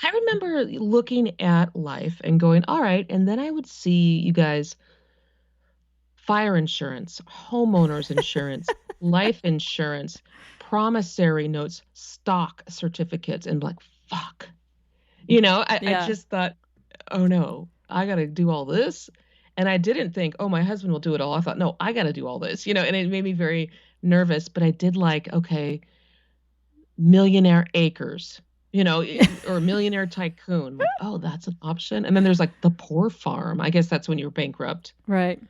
I remember looking at Life and going, all right. And then I would see you guys fire insurance, homeowners insurance, life insurance, promissory notes, stock certificates, and like, fuck. I just thought, oh no, I got to do all this. And I didn't think, oh, my husband will do it all. I thought, no, I got to do all this, and it made me very nervous. But I did like, okay, millionaire acres, or millionaire tycoon. Like, oh, that's an option. And then there's like the poor farm. I guess that's when you're bankrupt. Right.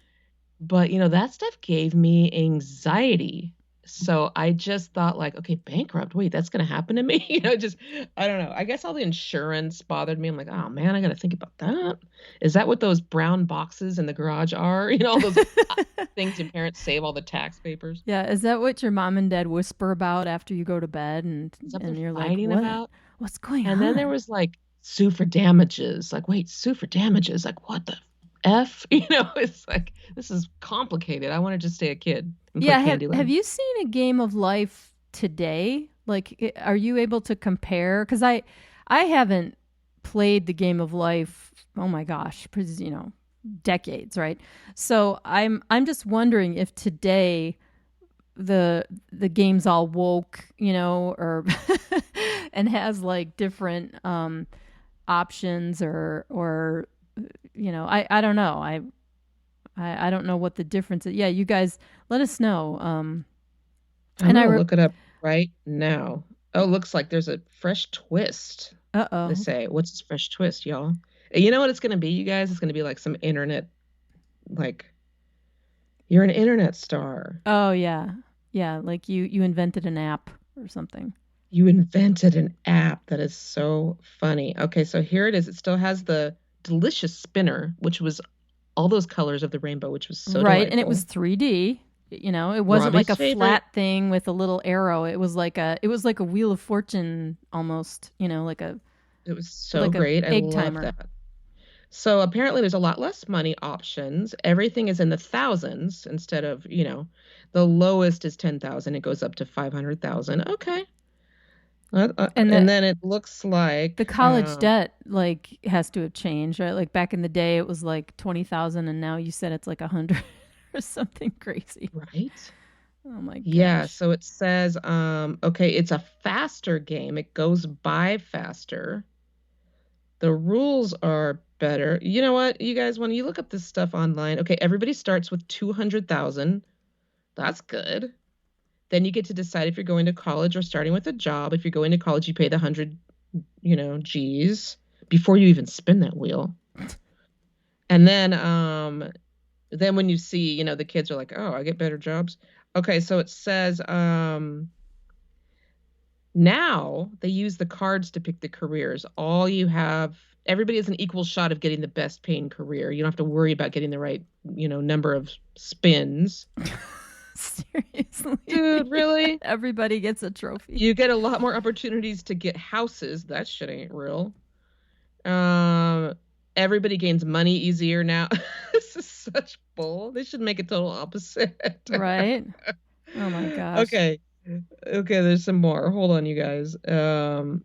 But, that stuff gave me anxiety. So I just thought like, okay, bankrupt. Wait, that's going to happen to me? I don't know. I guess all the insurance bothered me. I'm like, oh man, I got to think about that. Is that what those brown boxes in the garage are? All those things your parents save all the tax papers. Yeah. Is that what your mom and dad whisper about after you go to bed? And you're like, what's going on? And then there was like, sue for damages. Like, wait, sue for damages. Like, what the F? It's like, this is complicated. I want to just stay a kid. Yeah. Have you seen a game of Life today? Like, are you able to compare? Because I haven't played the game of Life. Oh my gosh, decades, right? So I'm just wondering if today the game's all woke, or and has like different options or I don't know. I don't know what the difference is. Yeah, you guys let us know. I'm gonna look it up right now. Oh, looks like there's a fresh twist. Uh-oh. They say, what's this fresh twist, y'all? You know what it's gonna be, you guys? It's gonna be like some internet, like you're an internet star. Oh yeah. Yeah, like you invented an app or something. You invented an app. That is so funny. Okay, so here it is. It still has the delicious spinner, which was all those colors of the rainbow, which was so right, delightful. And it was 3D. It wasn't like a flat thing with a little arrow. It was like a Wheel of Fortune almost. It was so great. I love that. So apparently, there's a lot less money options. Everything is in the thousands instead of the lowest is 10,000. It goes up to 500,000. Okay. And And then it looks like the college debt like has to have changed, right? Like back in the day, it was like 20,000, and now you said it's like 100 or something crazy. right. Oh my Yeah, gosh! so it says okay, it's a faster game. It goes by faster. The rules are better. You know what, you guys, when you look up this stuff online, okay, everybody starts with 200,000. That's good. Then you get to decide if you're going to college or starting with a job. If you're going to college, you pay the 100, G's before you even spin that wheel. And then when you see, the kids are like, "Oh, I get better jobs." Okay, so it says now they use the cards to pick the careers. Everybody has an equal shot of getting the best paying career. You don't have to worry about getting the right, number of spins. Seriously, Dude, really? everybody gets a trophy. You get a lot more opportunities to get houses. That shit ain't real. Um, Everybody gains money easier now. This is such bull. They should make it total opposite. Right? Oh my gosh. Okay. Okay, there's some more. Hold on, you guys. The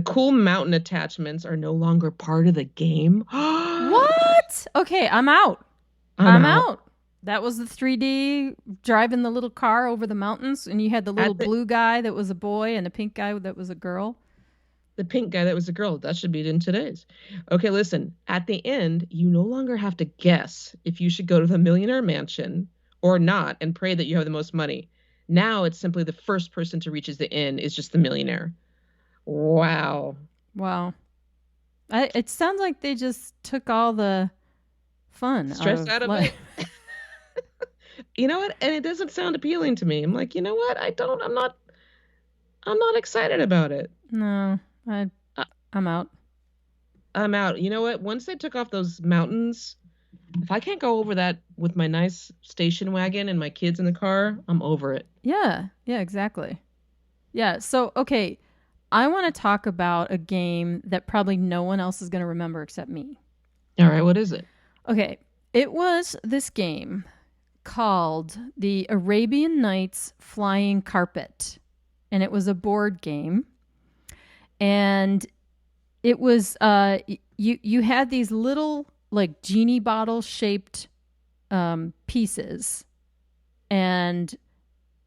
cool mountain attachments are no longer part of the game. What? Okay, I'm out. I'm out. That was the 3D driving the little car over the mountains, and you had the little blue guy that was a boy and a pink guy that was a girl. The pink guy that was a girl. That should be in today's. Okay, listen. At the end, you no longer have to guess if you should go to the millionaire mansion or not and pray that you have the most money. Now it's simply the first person to reach the end is just the millionaire. Wow. Wow. It sounds like they just took all the fun Stress out of it. You know what? And it doesn't sound appealing to me. I'm like, you know what? I'm not excited about it. No, I'm out. I'm out. You know what? Once they took off those mountains, if I can't go over that with my nice station wagon and my kids in the car, I'm over it. Yeah, exactly. Yeah, so, okay, I want to talk about a game that probably no one else is going to remember except me. All right, what is it? Okay, it was this game called the Arabian Nights Flying Carpet, and it was a board game. And it was you had these little like genie bottle shaped pieces, and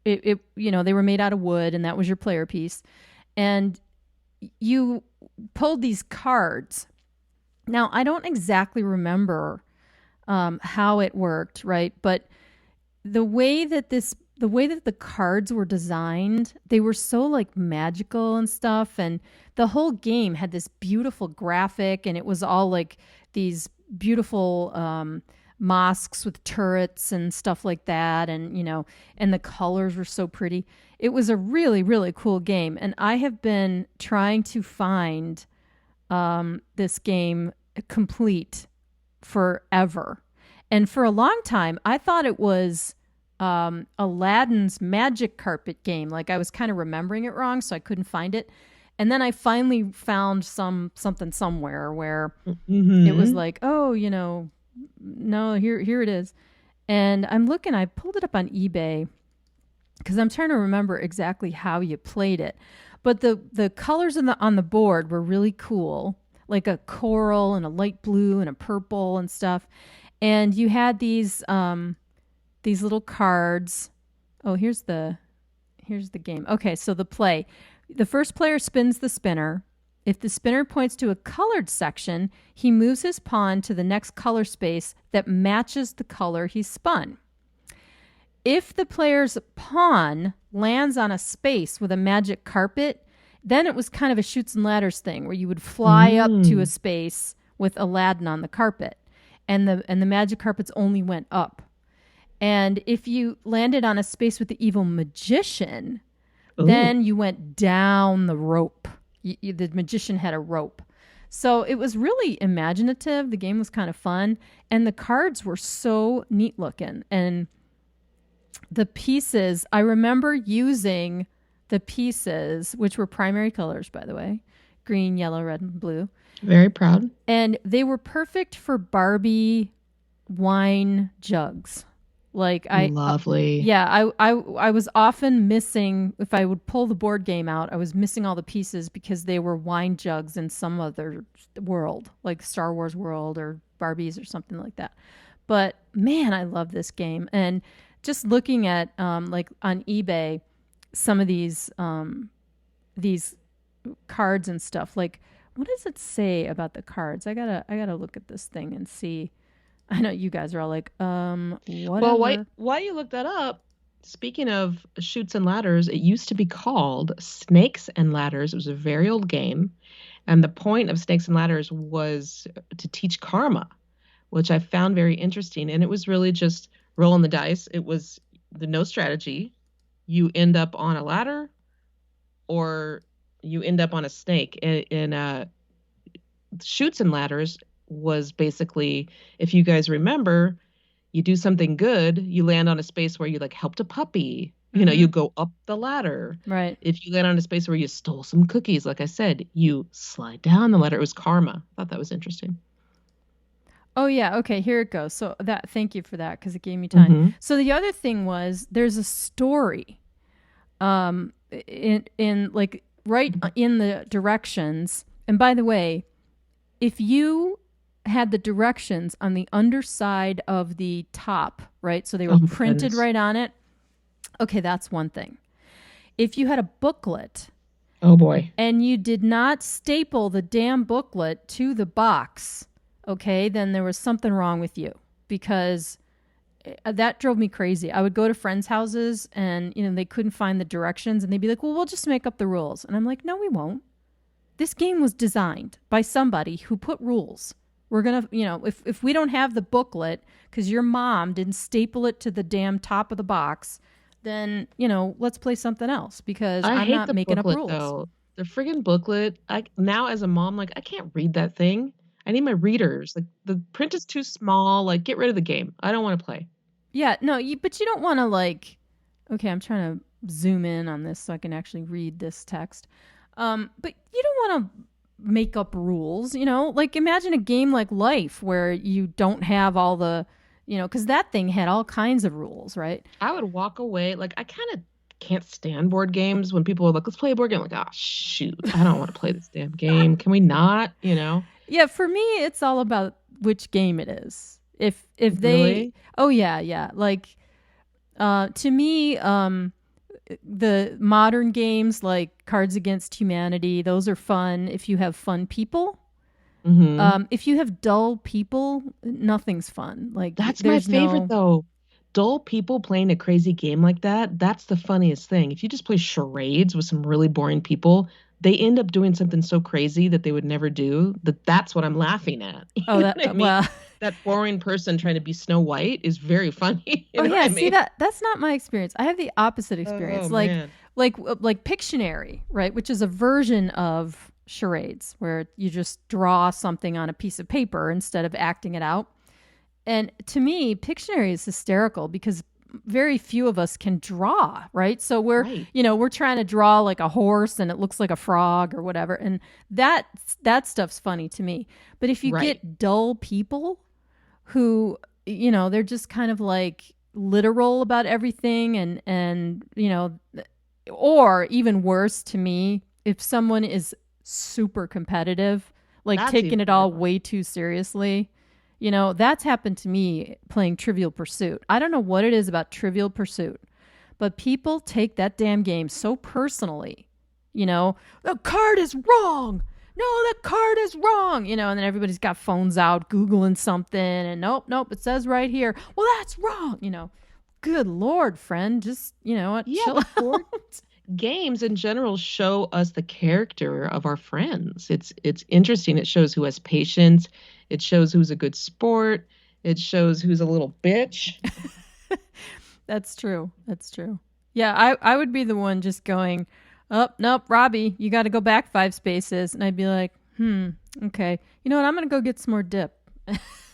it they were made out of wood, and that was your player piece, and you pulled these cards. Now I don't exactly remember how it worked, right? But the way that the cards were designed, they were so like magical and stuff, and the whole game had this beautiful graphic, and it was all like these beautiful mosques with turrets and stuff like that, and and the colors were so pretty. It was a really, really cool game, and I have been trying to find this game complete forever. And for a long time, I thought it was Aladdin's magic carpet game. Like I was kind of remembering it wrong, so I couldn't find it. And then I finally found something somewhere where it was like, oh, no, here it is. And I'm looking, I pulled it up on eBay because I'm trying to remember exactly how you played it. But the colors on the board were really cool, like a coral and a light blue and a purple and stuff. And you had these little cards. Oh, here's the game. Okay, so the play. The first player spins the spinner. If the spinner points to a colored section, he moves his pawn to the next color space that matches the color he spun. If the player's pawn lands on a space with a magic carpet, then it was kind of a Chutes and Ladders thing where you would fly up to a space with Aladdin on the carpet, and the magic carpets only went up. And if you landed on a space with the evil magician, then you went down the rope. The magician had a rope. So it was really imaginative. The game was kind of fun. And the cards were so neat looking. And the pieces, I remember using the pieces, which were primary colors, by the way, green, yellow, red, and blue. Very proud. And they were perfect for Barbie wine jugs. Like Lovely. yeah, I was often missing, if I would pull the board game out, I was missing all the pieces because they were wine jugs in some other world, like Star Wars world or Barbies or something like that. But man, I love this game. And just looking at like on eBay, some of these cards and stuff, like what does it say about the cards? I gotta look at this thing and see. I know you guys are all like, Well, why whatever. why you look that up? Speaking of Chutes and Ladders, it used to be called Snakes and Ladders. It was a very old game, and the point of Snakes and Ladders was to teach karma, which I found very interesting. And it was really just rolling the dice. It was the no strategy. You end up on a ladder, or you end up on a snake. In Chutes and Ladders was basically, if you guys remember, you do something good, you land on a space where you like helped a puppy. You go up the ladder. Right. If you land on a space where you stole some cookies, like I said, you slide down the ladder. It was karma. I thought that was interesting. Oh yeah, okay, here it goes. So that thank you for that because it gave me time. Hmm. So the other thing was there's a story in like right in the directions. And by the way, if you had the directions on the underside of the top, right? So they were Oh my printed goodness. right on it. Okay, that's one thing. If you had a booklet Oh boy. and you did not staple the damn booklet to the box, okay, then there was something wrong with you because that drove me crazy. I would go to friends' houses and, they couldn't find the directions and they'd be like, well, we'll just make up the rules. And I'm like, no, we won't. This game was designed by somebody who put rules. We're going to, if we don't have the booklet because your mom didn't staple it to the damn top of the box, then, let's play something else because I I'm hate not the making up booklet rules. though. The friggin' booklet. I now as a mom, like I can't read that thing. I need my readers. Like the print is too small. Like get rid of the game. I don't want to play. Yeah, no, but you don't want to like, okay, I'm trying to zoom in on this so I can actually read this text. But you don't want to make up rules, like imagine a game like Life where you don't have all the, because that thing had all kinds of rules, right? I would walk away. Like I kind of can't stand board games when people are like, "Let's play a board game." I'm like, oh shoot, I don't want to play this damn game. Can we not? Yeah, for me, it's all about which game it is. If they, Really? oh yeah, like to me, the modern games like Cards Against Humanity, those are fun if you have fun people. Mm-hmm. If you have dull people, nothing's fun. Like That's my there's favorite no, though. Dull people playing a crazy game like that, that's the funniest thing. If you just play charades with some really boring people, they end up doing something so crazy that they would never do. That's what I'm laughing at. oh You know that what I mean? well, That boring person trying to be Snow White is very funny. You oh know what yeah. I See mean? that's not my experience. I have the opposite Oh experience. man. Like Pictionary, right? Which is a version of charades where you just draw something on a piece of paper instead of acting it out. And to me, Pictionary is hysterical because very few of us can draw, right? So Right. we're trying to draw like a horse and it looks like a frog or whatever. And that stuff's funny to me. But if you Right. get dull people who, they're just kind of like literal about everything and or even worse to me, if someone is super competitive, like That's taking even it worse. all way too seriously. That's happened to me playing Trivial Pursuit. I don't know what it is about Trivial Pursuit, but people take that damn game so personally. The card is wrong. No, the card is wrong. And then everybody's got phones out, Googling something, and nope, it says right here. Well, that's wrong. Good Lord, friend. Just, what? Yeah, Chill but board out. games in general show us the character of our friends. It's interesting. It shows who has patience. It shows who's a good sport. It shows who's a little bitch. That's true. That's true. Yeah, I would be the one just going, oh, nope, Robbie, you got to go back 5 spaces. And I'd be like, okay. You know what? I'm going to go get some more dip.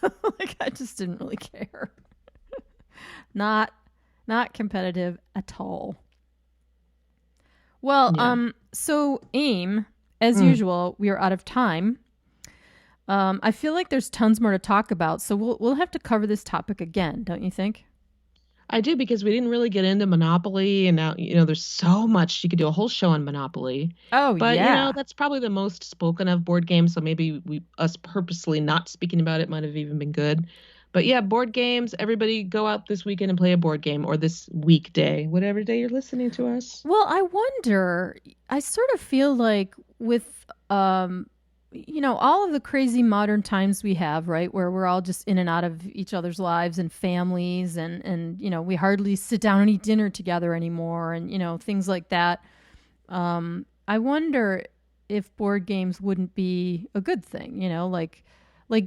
Like, I just didn't really care. Not, not competitive at all. Well, Yeah. so AIM, as usual, we are out of time. I feel like there's tons more to talk about, so we'll have to cover this topic again, don't you think? I do, because we didn't really get into Monopoly, and now, there's so much. You could do a whole show on Monopoly. Oh, But, yeah. that's probably the most spoken of board game, so maybe us purposely not speaking about it might have even been good. But yeah, board games, everybody go out this weekend and play a board game, or this weekday, whatever day you're listening to us. Well, I wonder, I sort of feel like with, all of the crazy modern times we have, right, where we're all just in and out of each other's lives and families, and we hardly sit down and eat dinner together anymore, and, things like that. I wonder if board games wouldn't be a good thing, like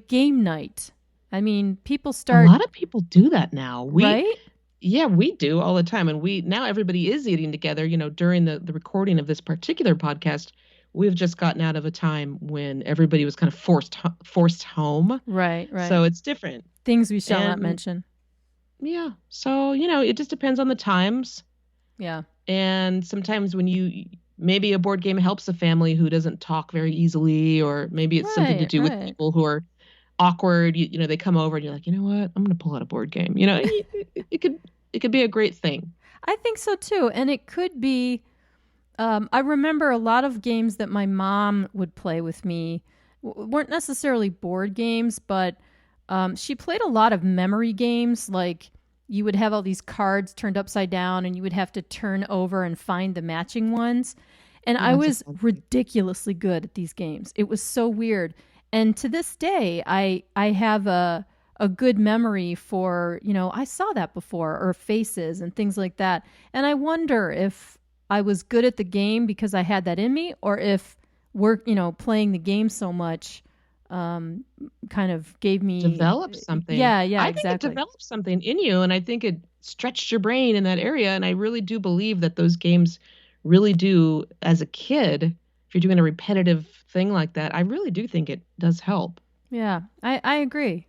game night. I mean, people start. A lot of people do that now. Right? Yeah, we do all the time. And now everybody is eating together, during the recording of this particular podcast. We've just gotten out of a time when everybody was kind of forced home. Right. So it's different. Things we shall not mention. Yeah. So, it just depends on the times. Yeah. And sometimes when maybe a board game helps a family who doesn't talk very easily, or maybe it's something to do with people who are awkward. They come over and you're like, you know what? I'm going to pull out a board game. It could be a great thing. I think so too. And it could be, I remember a lot of games that my mom would play with me weren't necessarily board games, but she played a lot of memory games. Like you would have all these cards turned upside down and you would have to turn over and find the matching ones. And I was ridiculously good at these games. It was so weird. And to this day, I have a good memory for, I saw that before, or faces and things like that. And I wonder if I was good at the game because I had that in me, or if playing the game so much kind of gave me... Developed something. Yeah, I exactly. think it developed something in you, and I think it stretched your brain in that area. And I really do believe that those games really do, as a kid, if you're doing a repetitive thing like that, I really do think it does help. Yeah, I agree.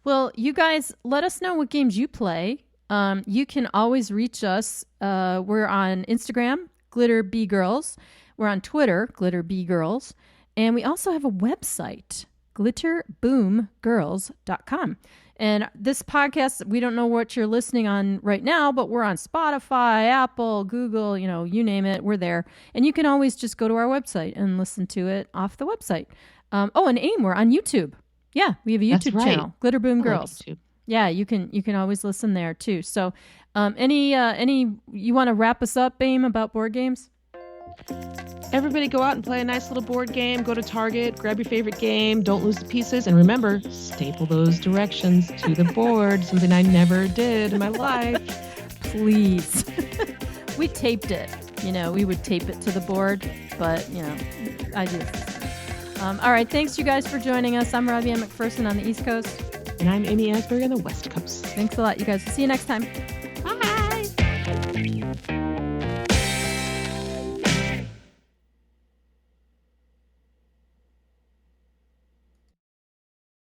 Well, you guys, let us know what games you play. You can always reach us. We're on Instagram, GlitterBeeGirls. We're on Twitter, GlitterBeeGirls. And we also have a website, glitterboomgirls.com. And this podcast, we don't know what you're listening on right now, but we're on Spotify, Apple, Google, you name it, we're there. And you can always just go to our website and listen to it off the website. And AIM, we're on YouTube. Yeah, we have a YouTube channel, Glitter Boom Girls. Yeah, you can always listen there too. So, any you want to wrap us up, AIM, about board games? Everybody go out and play a nice little board game. Go to Target, grab your favorite game. Don't lose the pieces, and remember, staple those directions to the board. Something I never did in my life. Please. We taped it. We would tape it to the board, but I just. All right, thanks you guys for joining us. I'm Robbie-Ann McPherson on the East Coast. And I'm Amy Asbury on the West Coast. Thanks a lot, you guys. See you next time. Bye.